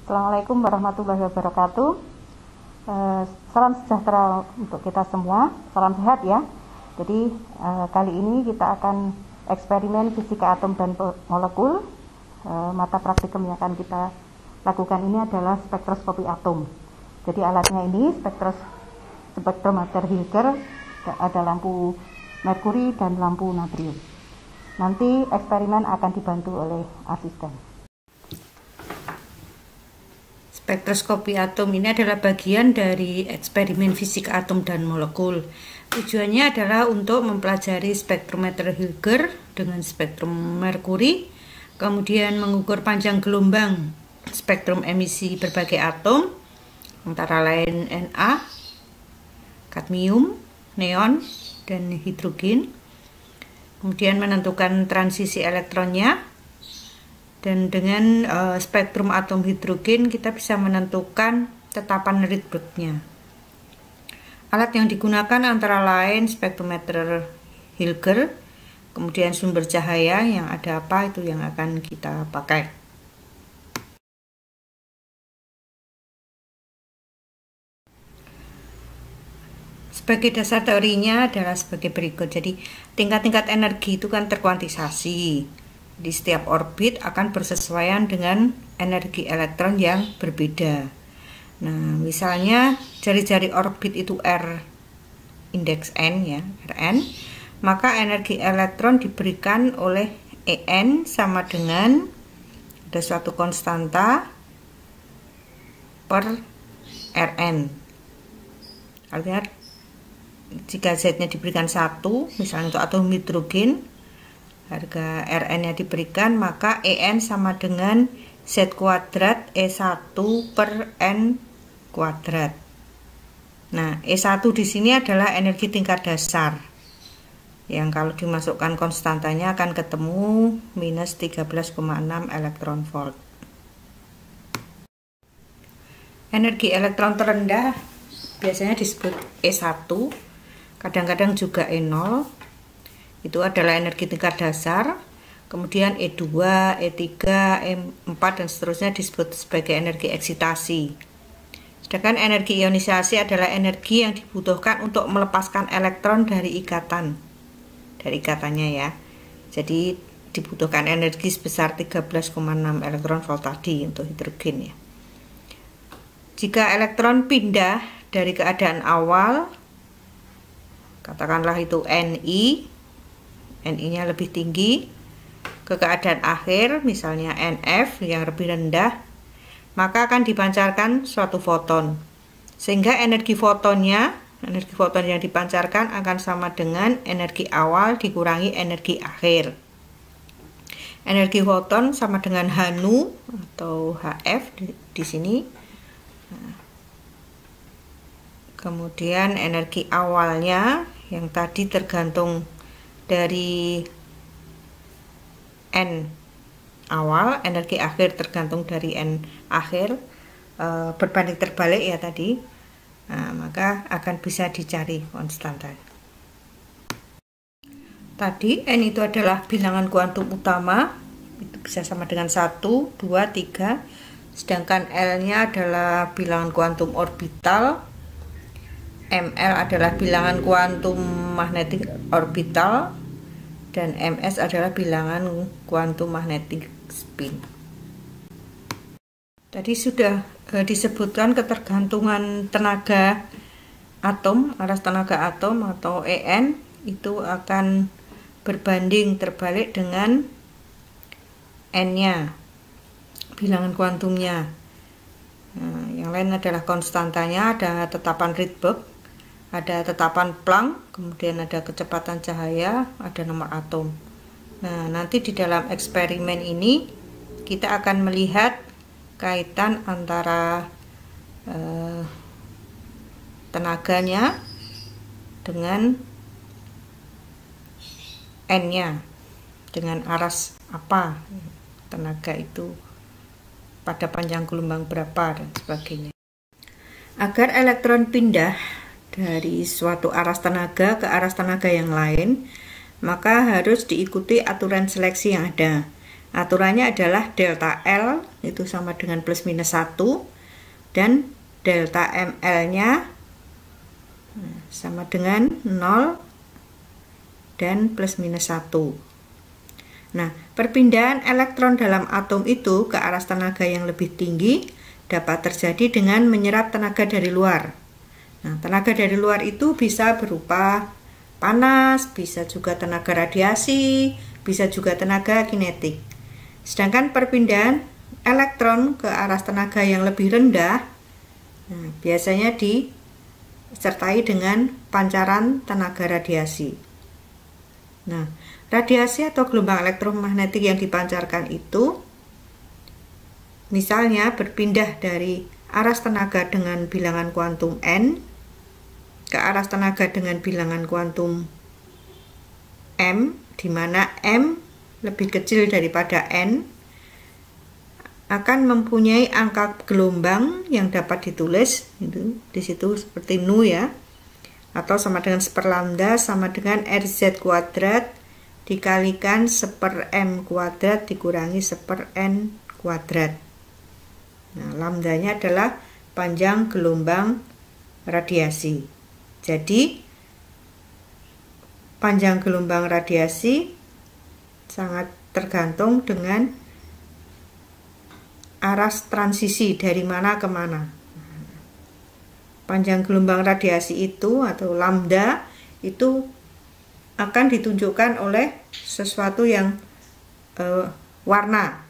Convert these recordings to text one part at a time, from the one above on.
Assalamualaikum warahmatullahi wabarakatuh. Salam sejahtera untuk kita semua, salam sehat ya. Jadi kali ini kita akan eksperimen fisika atom dan molekul. Mata praktikum yang akan kita lakukan ini adalah spektroskopi atom. Jadi alatnya ini spektrometer Hilger, ada lampu merkuri dan lampu natrium. Nanti eksperimen akan dibantu oleh asisten. Spektroskopi atom ini adalah bagian dari eksperimen fisika atom dan molekul. Tujuannya adalah untuk mempelajari spektrometer Hilger dengan spektrum merkuri, kemudian mengukur panjang gelombang spektrum emisi berbagai atom, antara lain Na, kadmium, neon, dan hidrogen, kemudian menentukan transisi elektronnya. Dan dengan spektrum atom hidrogen kita bisa menentukan tetapan Rydberg-nya. Alat yang digunakan antara lain spektrometer Hilger, kemudian sumber cahaya yang ada apa itu yang akan kita pakai. Sebagai dasar teorinya adalah sebagai berikut. Jadi tingkat-tingkat energi itu kan terkuantisasi. Di setiap orbit akan bersesuaian dengan energi elektron yang berbeda. Nah, misalnya jari-jari orbit itu R indeks N ya, Rn, maka energi elektron diberikan oleh En sama dengan ada suatu konstanta per Rn. Artinya jika Z-nya diberikan 1, misalnya untuk atom hidrogen, harga Rn-nya diberikan, maka En sama dengan Z kuadrat E1 per N kuadrat. Nah, E1 di sini adalah energi tingkat dasar, yang kalau dimasukkan konstantanya akan ketemu minus 13,6 elektron volt. Energi elektron terendah biasanya disebut E1, kadang-kadang juga E0. Itu adalah energi tingkat dasar. Kemudian E2, E3, E4 dan seterusnya disebut sebagai energi eksitasi. Sedangkan energi ionisasi adalah energi yang dibutuhkan untuk melepaskan elektron dari ikatannya ya. Jadi dibutuhkan energi sebesar 13,6 elektron volt tadi untuk hidrogen ya. Jika elektron pindah dari keadaan awal, katakanlah itu Ni-nya lebih tinggi, ke keadaan akhir misalnya NF yang lebih rendah, maka akan dipancarkan suatu foton, sehingga energi foton yang dipancarkan akan sama dengan energi awal dikurangi energi akhir. Energi foton sama dengan Hnu atau Hf di sini. Kemudian energi awalnya yang tadi tergantung dari N awal, energi akhir tergantung dari N akhir, berbanding terbalik ya tadi. Nah, maka akan bisa dicari konstanta. Tadi N itu adalah bilangan kuantum utama, itu bisa sama dengan 1, 2, 3. Sedangkan L-nya adalah bilangan kuantum orbital, ML adalah bilangan kuantum magnetik orbital, dan MS adalah bilangan kuantum magnetic spin. Tadi sudah disebutkan ketergantungan tenaga atom, aras tenaga atom atau En itu akan berbanding terbalik dengan N-nya, bilangan kuantumnya. Nah, yang lain adalah konstantanya, ada tetapan Rydberg, ada tetapan Planck, kemudian ada kecepatan cahaya, ada nomor atom. Nah, nanti di dalam eksperimen ini kita akan melihat kaitan antara tenaganya dengan N-nya, dengan aras apa tenaga itu, pada panjang gelombang berapa dan sebagainya. Agar elektron pindah dari suatu aras tenaga ke aras tenaga yang lain, maka harus diikuti aturan seleksi yang ada. Aturannya adalah delta L itu sama dengan plus minus 1 dan delta ML-nya sama dengan 0 dan plus minus 1. Nah, perpindahan elektron dalam atom itu ke arah tenaga yang lebih tinggi dapat terjadi dengan menyerap tenaga dari luar. Nah, tenaga dari luar itu bisa berupa panas, bisa juga tenaga radiasi, bisa juga tenaga kinetik. Sedangkan perpindahan elektron ke arah tenaga yang lebih rendah, biasanya disertai dengan pancaran tenaga radiasi. Nah, radiasi atau gelombang elektromagnetik yang dipancarkan itu misalnya berpindah dari aras tenaga dengan bilangan kuantum n ke aras tenaga dengan bilangan kuantum m, di mana m lebih kecil daripada n, akan mempunyai angka gelombang yang dapat ditulis itu di situ seperti nu ya, atau sama dengan 1 lambda sama dengan Rz kuadrat dikalikan 1 m kuadrat dikurangi 1 n kuadrat. Nah, lambdanya adalah panjang gelombang radiasi. Jadi panjang gelombang radiasi sangat tergantung dengan aras transisi dari mana ke mana. Panjang gelombang radiasi itu atau lambda itu akan ditunjukkan oleh sesuatu yang warna,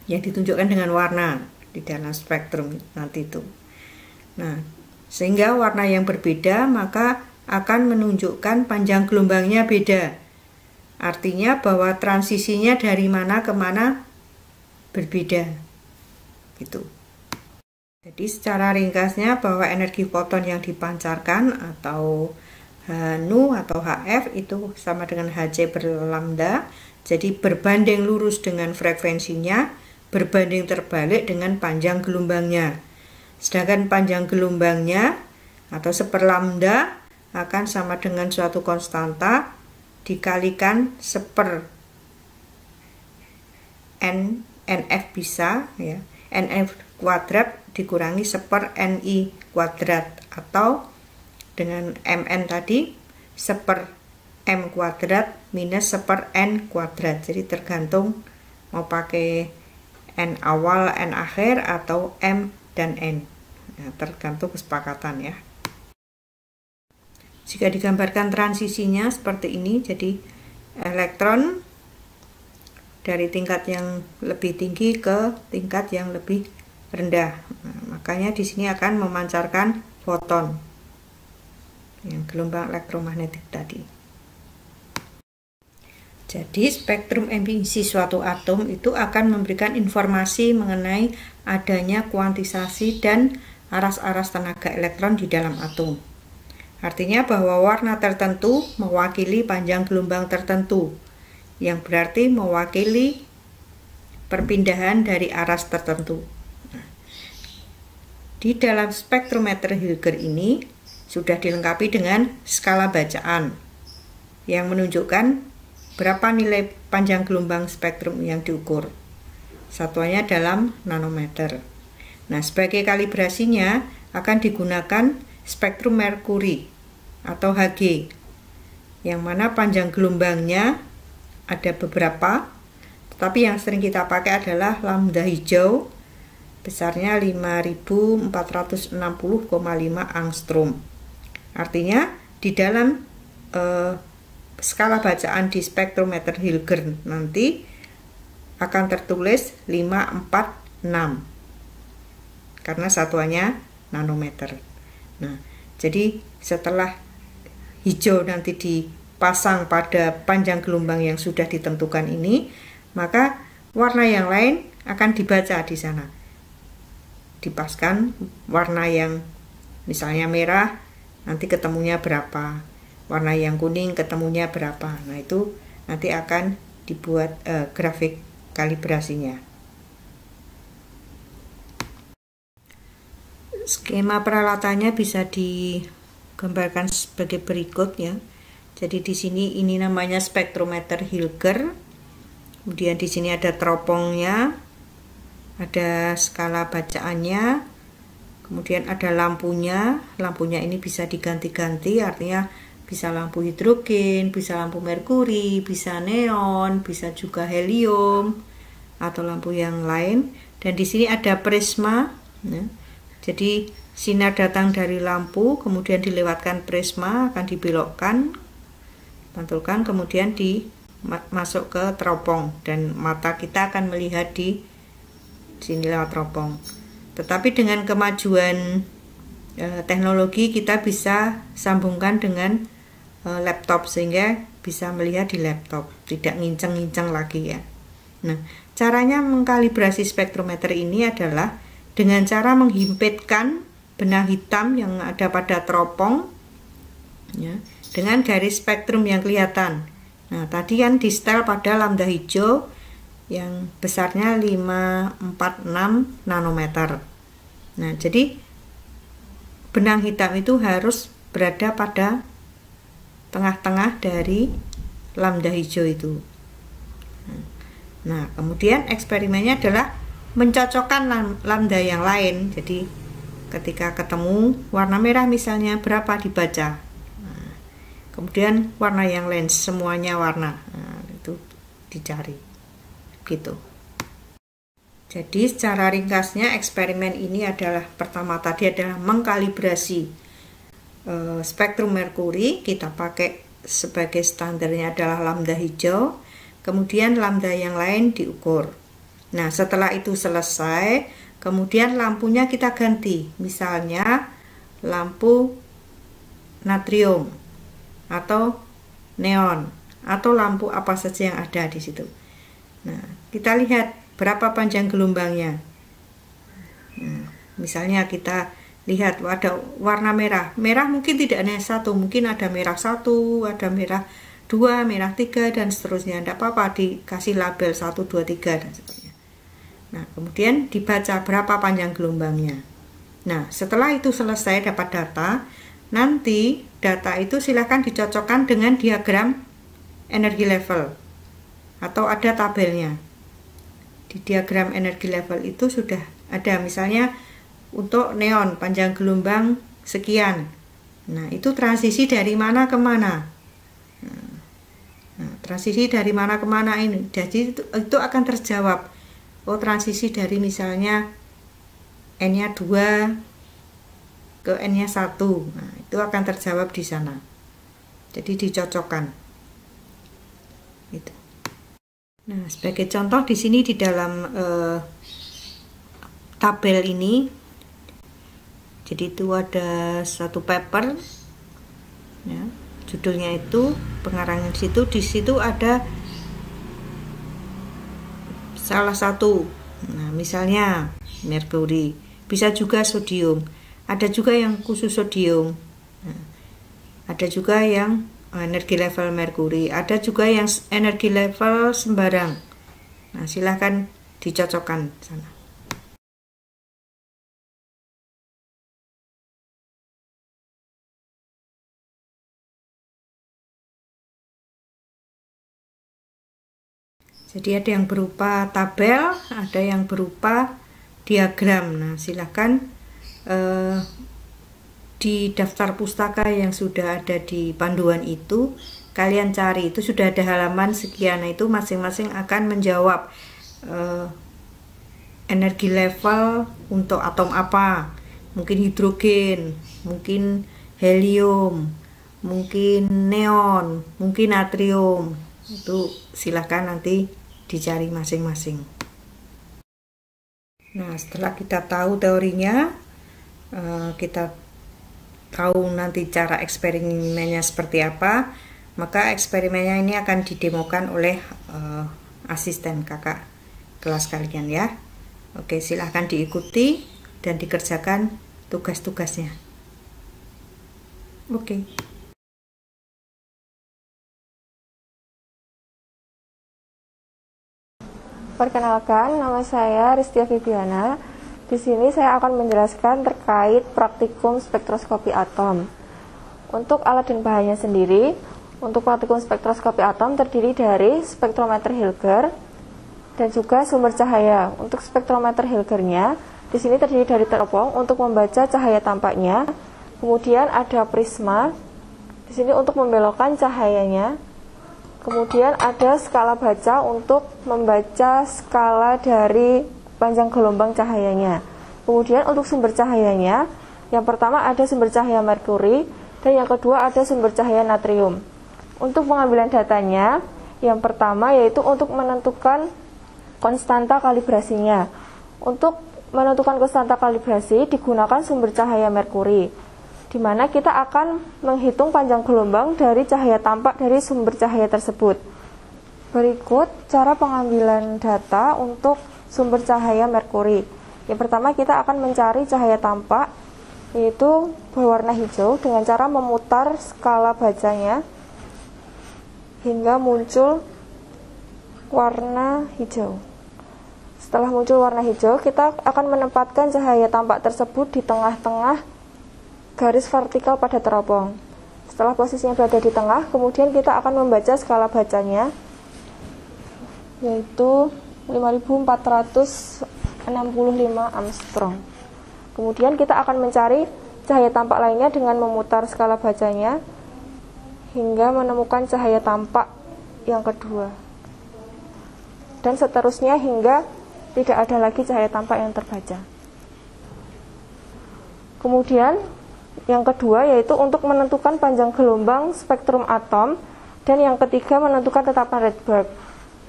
yang ditunjukkan dengan warna di dalam spektrum nanti itu. Nah, sehingga warna yang berbeda maka akan menunjukkan panjang gelombangnya beda. Artinya bahwa transisinya dari mana ke mana berbeda. Gitu. Jadi secara ringkasnya bahwa energi foton yang dipancarkan atau nu atau HF itu sama dengan Hc per lambda. Jadi berbanding lurus dengan frekuensinya, berbanding terbalik dengan panjang gelombangnya. Sedangkan panjang gelombangnya atau 1 lambda akan sama dengan suatu konstanta dikalikan 1 nf bisa ya, nf kuadrat dikurangi 1 ni kuadrat, atau dengan mn tadi 1 m kuadrat minus 1 n kuadrat. Jadi tergantung mau pakai n awal, n akhir, atau m dan n. Nah, tergantung kesepakatan ya. Jika digambarkan transisinya seperti ini, jadi elektron dari tingkat yang lebih tinggi ke tingkat yang lebih rendah. Nah, makanya di sini akan memancarkan foton yang gelombang elektromagnetik tadi. Jadi spektrum emisi suatu atom itu akan memberikan informasi mengenai adanya kuantisasi dan aras-aras tenaga elektron di dalam atom. Artinya bahwa warna tertentu mewakili panjang gelombang tertentu, yang berarti mewakili perpindahan dari aras tertentu. Di dalam spektrometer Hilger ini sudah dilengkapi dengan skala bacaan yang menunjukkan berapa nilai panjang gelombang spektrum yang diukur. Satuannya dalam nanometer. Nah, sebagai kalibrasinya akan digunakan spektrum merkuri atau Hg, yang mana panjang gelombangnya ada beberapa, tetapi yang sering kita pakai adalah lambda hijau, besarnya 5460,5 angstrom. Artinya di dalam skala bacaan di spektrometer Hilger nanti akan tertulis 546 karena satuannya nanometer. Nah, jadi setelah hijau nanti dipasang pada panjang gelombang yang sudah ditentukan ini, maka warna yang lain akan dibaca di sana. Dipaskan warna yang misalnya merah, nanti ketemunya berapa. Warna yang kuning ketemunya berapa. Nah, itu nanti akan dibuat grafik kalibrasinya. Skema peralatannya bisa digambarkan sebagai berikut ya. Jadi di sini ini namanya spektrometer Hilger. Kemudian di sini ada teropongnya, ada skala bacaannya, kemudian ada lampunya. Lampunya ini bisa diganti-ganti, artinya bisa lampu hidrogen, bisa lampu merkuri, bisa neon, bisa juga helium atau lampu yang lain. Dan di sini ada prisma, ya. Jadi sinar datang dari lampu, kemudian dilewatkan prisma, akan dibelokkan, pantulkan, kemudian masuk ke teropong, dan mata kita akan melihat di sini lewat teropong. Tetapi dengan kemajuan teknologi, kita bisa sambungkan dengan laptop sehingga bisa melihat di laptop, tidak nginceng-nginceng lagi ya. Nah, caranya mengkalibrasi spektrometer ini adalah dengan cara menghimpitkan benang hitam yang ada pada teropong ya, dengan garis spektrum yang kelihatan. Nah, tadi kan di setel pada lambda hijau yang besarnya 546 nanometer. Nah, jadi benang hitam itu harus berada pada tengah-tengah dari lambda hijau itu. Nah, kemudian eksperimennya adalah mencocokkan lambda yang lain. Jadi ketika ketemu warna merah misalnya, berapa dibaca. Nah, kemudian warna yang lain semuanya warna. Nah, itu dicari. Gitu. Jadi secara ringkasnya eksperimen ini adalah pertama tadi adalah mengkalibrasi spektrum merkuri. Kita pakai sebagai standarnya adalah lambda hijau, kemudian lambda yang lain diukur. Nah, setelah itu selesai, kemudian lampunya kita ganti, misalnya lampu natrium atau neon atau lampu apa saja yang ada di situ. Nah, kita lihat berapa panjang gelombangnya. Nah, misalnya kita lihat ada warna merah. Merah mungkin tidak hanya satu, mungkin ada merah 1, ada merah 2, merah 3, dan seterusnya. Tidak apa-apa dikasih label 1, 2, 3 dan seterusnya. Nah, kemudian dibaca berapa panjang gelombangnya. Nah, setelah itu selesai dapat data, nanti data itu silahkan dicocokkan dengan diagram energi level. Atau ada tabelnya. Di diagram energi level itu sudah ada, misalnya untuk neon panjang gelombang sekian. Nah, itu transisi dari mana ke mana. Nah, transisi dari mana ke mana ini. Jadi itu akan terjawab. Oh, transisi dari misalnya N-nya 2 ke N-nya 1. Nah, itu akan terjawab di sana. Jadi dicocokkan. Itu. Nah, sebagai contoh di sini di dalam tabel ini, jadi itu ada satu paper, ya, judulnya itu pengarangnya di situ ada salah satu, nah, misalnya merkuri, bisa juga sodium, ada juga yang khusus sodium, nah, ada juga yang energi level merkuri, ada juga yang energi level sembarang. Nah, silahkan dicocokkan sana. Jadi ada yang berupa tabel, ada yang berupa diagram. Nah, silahkan di daftar pustaka yang sudah ada di panduan itu kalian cari, itu sudah ada halaman sekian. Nah, itu masing-masing akan menjawab energi level untuk atom apa, mungkin hidrogen, mungkin helium, mungkin neon, mungkin natrium. Itu silahkan nanti dicari masing-masing. Nah, setelah kita tahu teorinya, kita tahu nanti cara eksperimennya seperti apa, maka eksperimennya ini akan didemokan oleh asisten kakak kelas kalian ya. Oke, silahkan diikuti dan dikerjakan tugas-tugasnya. Oke. Perkenalkan, nama saya Ristia Viviana. Di sini saya akan menjelaskan terkait praktikum spektroskopi atom. Untuk alat dan bahannya sendiri, untuk praktikum spektroskopi atom terdiri dari spektrometer Hilger, dan juga sumber cahaya. Untuk spektrometer Hilgernya, di sini terdiri dari teropong untuk membaca cahaya tampaknya. Kemudian ada prisma di sini untuk membelokkan cahayanya. Kemudian ada skala baca untuk membaca skala dari panjang gelombang cahayanya. Kemudian untuk sumber cahayanya, yang pertama ada sumber cahaya merkuri dan yang kedua ada sumber cahaya natrium. Untuk pengambilan datanya, yang pertama yaitu untuk menentukan konstanta kalibrasinya. Untuk menentukan konstanta kalibrasi digunakan sumber cahaya merkuri, di mana kita akan menghitung panjang gelombang dari cahaya tampak dari sumber cahaya tersebut. Berikut cara pengambilan data untuk sumber cahaya merkuri. Yang pertama kita akan mencari cahaya tampak, yaitu berwarna hijau, dengan cara memutar skala bacanya hingga muncul warna hijau. Setelah muncul warna hijau, kita akan menempatkan cahaya tampak tersebut di tengah-tengah garis vertikal pada teropong. Setelah posisinya berada di tengah, kemudian kita akan membaca skala bacanya, yaitu 5465 Armstrong. Kemudian kita akan mencari cahaya tampak lainnya dengan memutar skala bacanya hingga menemukan cahaya tampak yang kedua, dan seterusnya hingga tidak ada lagi cahaya tampak yang terbaca. Kemudian yang kedua yaitu untuk menentukan panjang gelombang spektrum atom, dan yang ketiga menentukan tetapan Rydberg.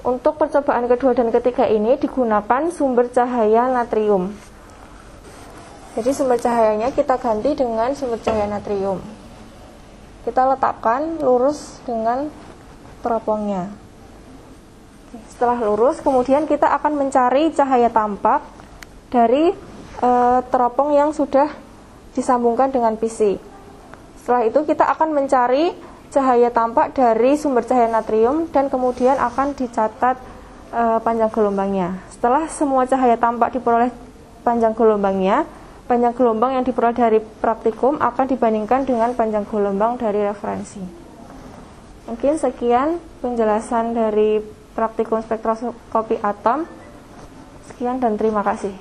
Untuk percobaan kedua dan ketiga ini digunakan sumber cahaya natrium. Jadi sumber cahayanya kita ganti dengan sumber cahaya natrium. Kita letakkan lurus dengan teropongnya. Setelah lurus, kemudian kita akan mencari cahaya tampak dari teropong yang sudah disambungkan dengan PC. Setelah itu kita akan mencari cahaya tampak dari sumber cahaya natrium dan kemudian akan dicatat panjang gelombangnya. Setelah semua cahaya tampak diperoleh panjang gelombangnya, panjang gelombang yang diperoleh dari praktikum akan dibandingkan dengan panjang gelombang dari referensi. Mungkin sekian penjelasan dari praktikum spektroskopi atom. Sekian dan terima kasih.